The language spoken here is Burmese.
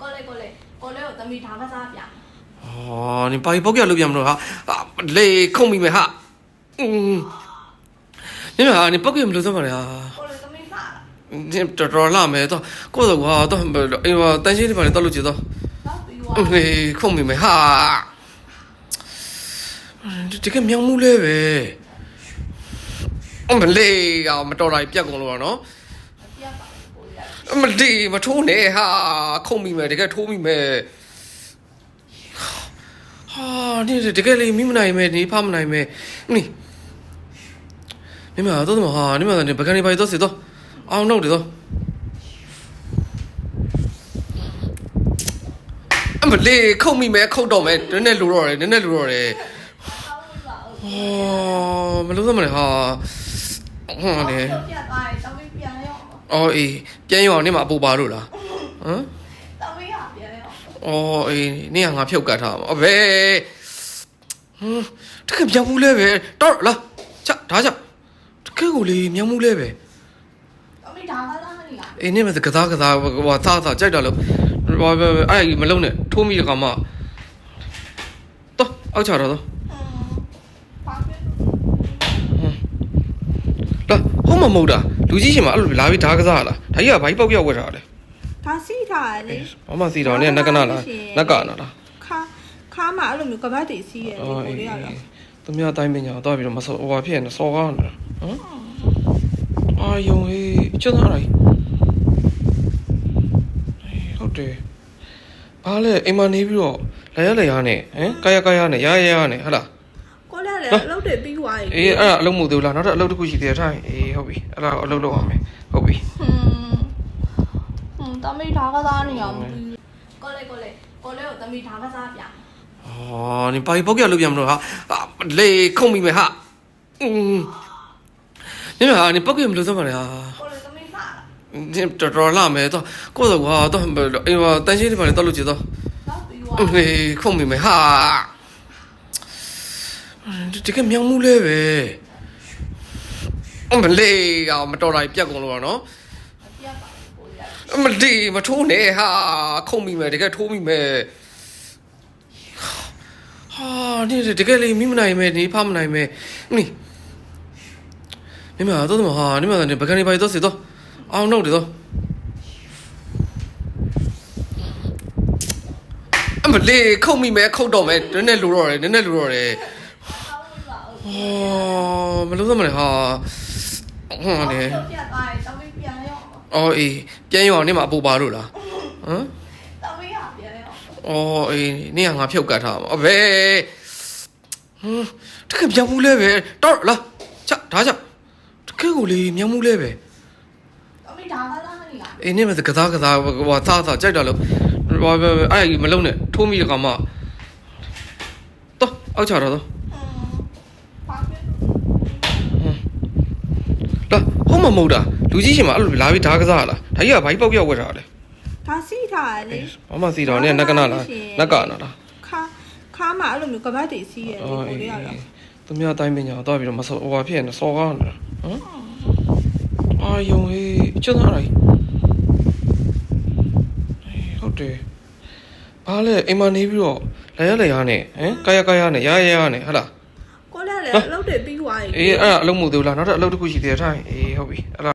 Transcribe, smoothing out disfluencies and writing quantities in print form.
ကိုလေးကိုသမီးထားကစားပြ你把包给路边么哈累空明没哈你们啊你包给么路怎么了ကိုလေးသမီးစားလား你这拉没到过了我都哎呦担心你把你到路接到累空明没哈这个苗木嘞呗我们累呀我们到来别公路喏မဒီမထိုးနဲ့ဟာခုံမိမယ်တကယ်ထိုးမိမယ်ဟာဒီတကယ်လေးမိမနိုင်မယ်ဒီဖမနိုင်မယ်နိမတော့မဟာနိမကနေဘကန်နေပါတော့စေတော့အောင်တော့တယ်တော့အမလေးခုံမိမယ်ခုတ်တော့မယ်နည်းနည်းလူတော့တယ်နည်းနည်းလူတော့တယ်မလို့သမလဲဟာဟာလေပြတ်သွားတယ်သမီးပြန်ရောအော်အေးပြန်ရအောင်နေမှာအပူပါလို့လားဟမ်သမီးကပြန်ရောအော်အေးနေကငါဖြုတ်ကတ်ထားမှာအဘယ်တကယ်မြောက်မှုလဲပဲတော့လားချက်ဒါကြောင့်တကယ်ကိုလေမြောက်မှုလဲပဲသမီးဒါကစားမနေလားအေးနေမကစားဟိုသားကြိုက်တော့လို့အဲ့မလုံးနဲ့ထိုးမိတဲ့ကောင်မတော့အောက်ချတော့လာဟုတ်မမဟုတ်တာလူကြီးရှင်မအဲ့လိုလာပြီးဓာကစားလားဒါကြီးကဘာကြီးပေါက်ပြောက်ဝက်ထားလဲဒါစီးထားတယ်လေဘာမှစီတော့နက်ကနာလားနက်ကနာလားခါမှအဲ့လိုမျိုးကပတ်တွေစီးရတယ်ကိုလေးကတော့သူများတိုင်းပညာတော့ပြီးတော့မဆောဟိုဘာဖြစ်နေစော်ကားနေတာဟမ်အာယုံဟေးကျွတ်သားလိုက်ဟုတ်တယ်ဘာလဲအိမ်မနေပြီးတော့လဲရနဲ့ဟမ်ကာယနဲ့ရနဲ့ဟုတ်လားကိုလည်းလေအလုပ်တွေပြီးသွားပြီအေးအဲ့ဒါအလုပ်မှုသေးလားနောက်တော့အလုပ်တစ်ခုရှိသေးတယ်ထိုင်အေးဟုတ်ပြီအဲ့ဒါအလုပ်လုပ်အောင်မယ်ဟုတ်ပြီသမီးဒါကစားနေအောင်ကိုလေးကိုသမီးဒါကစားပြ你把包给路边么哈累空明没哈你们啊你包给么路怎么了ကိုလေးသမီးစားလား你这拉没到过了我都哎呦担心你把你到路接到累空明没哈这个苗木嘞呗我们累呀我们到来别公路喏မဒီမထိုးနဲ့ဟာခုံမိမယ်တကယ်ထိုးမိမယ်ဟာဒီတကယ်လေးမိမနိုင်မယ်ဒီဖမနိုင်မယ်နိမတော့မဟာနိမကနေဘကန်နေပါတော့စေတော့အောင်တော့တယ်တော့အမလေးခုံမိမယ်ခုတ်တော့မယ်နည်းနည်းလူတော့တယ်မလို့သမလဲဟာဟာလေပြတ်သွားတယ်သမီးပြန်ရောအော်အေးပြန်ရအောင်နေမှာအပူပါလို့လားဟမ်သမီးကပြန်ရောအော်အေးနေကငါဖြုတ်ကတ်ထားမှာအဘယ်တကယ်မြောက်မှုလဲပဲတော့လားချက်ဒါကြောင့်တကယ်ကိုလေမြောက်မှုလဲပဲသမီးဒါကစားမနေလားအေးနေမကစားဟိုသားကြိုက်တော့လို့အဲ့မလုံးနဲ့ထိုးမိတဲ့ကောင်မတော့အောက်ချတော့လာဟုတ်မမဟုတ်တာလူကြီးရှင်မအဲ့လိုလာပြီးဓာကစားလားဒါကြီးကဘာကြီးပေါက်ပြောက်ဝက်ထားလဲဒါစီးထားတယ်လေဘာမှစီတော့နက်ကနာလားနက်ကနာလားခါမှအဲ့လိုမျိုးကပတ်တွေစီးရတယ်ကိုလေးကတော့သူများတိုင်းပညာတော့ပြီးတော့မဆောဟိုဘာဖြစ်နေစော်ကားနေတာဟမ်အာယုံဟေးကျွတ်သားလိုက်ဟုတ်တယ်ဘာလဲအိမ်မနေပြီးတော့လဲရနဲ့ဟမ်ကာယနဲ့ရနဲ့ဟုတ်လားကိုလည်းလေအလုပ်တွေပြီးသွားပြီအေးအဲ့ဒါအလုပ်မှုသေးလားနောက်တော့အလုပ်တစ်ခုရှိသေးတယ်ထိုင်အေးဟုတ်ပြီအဲ့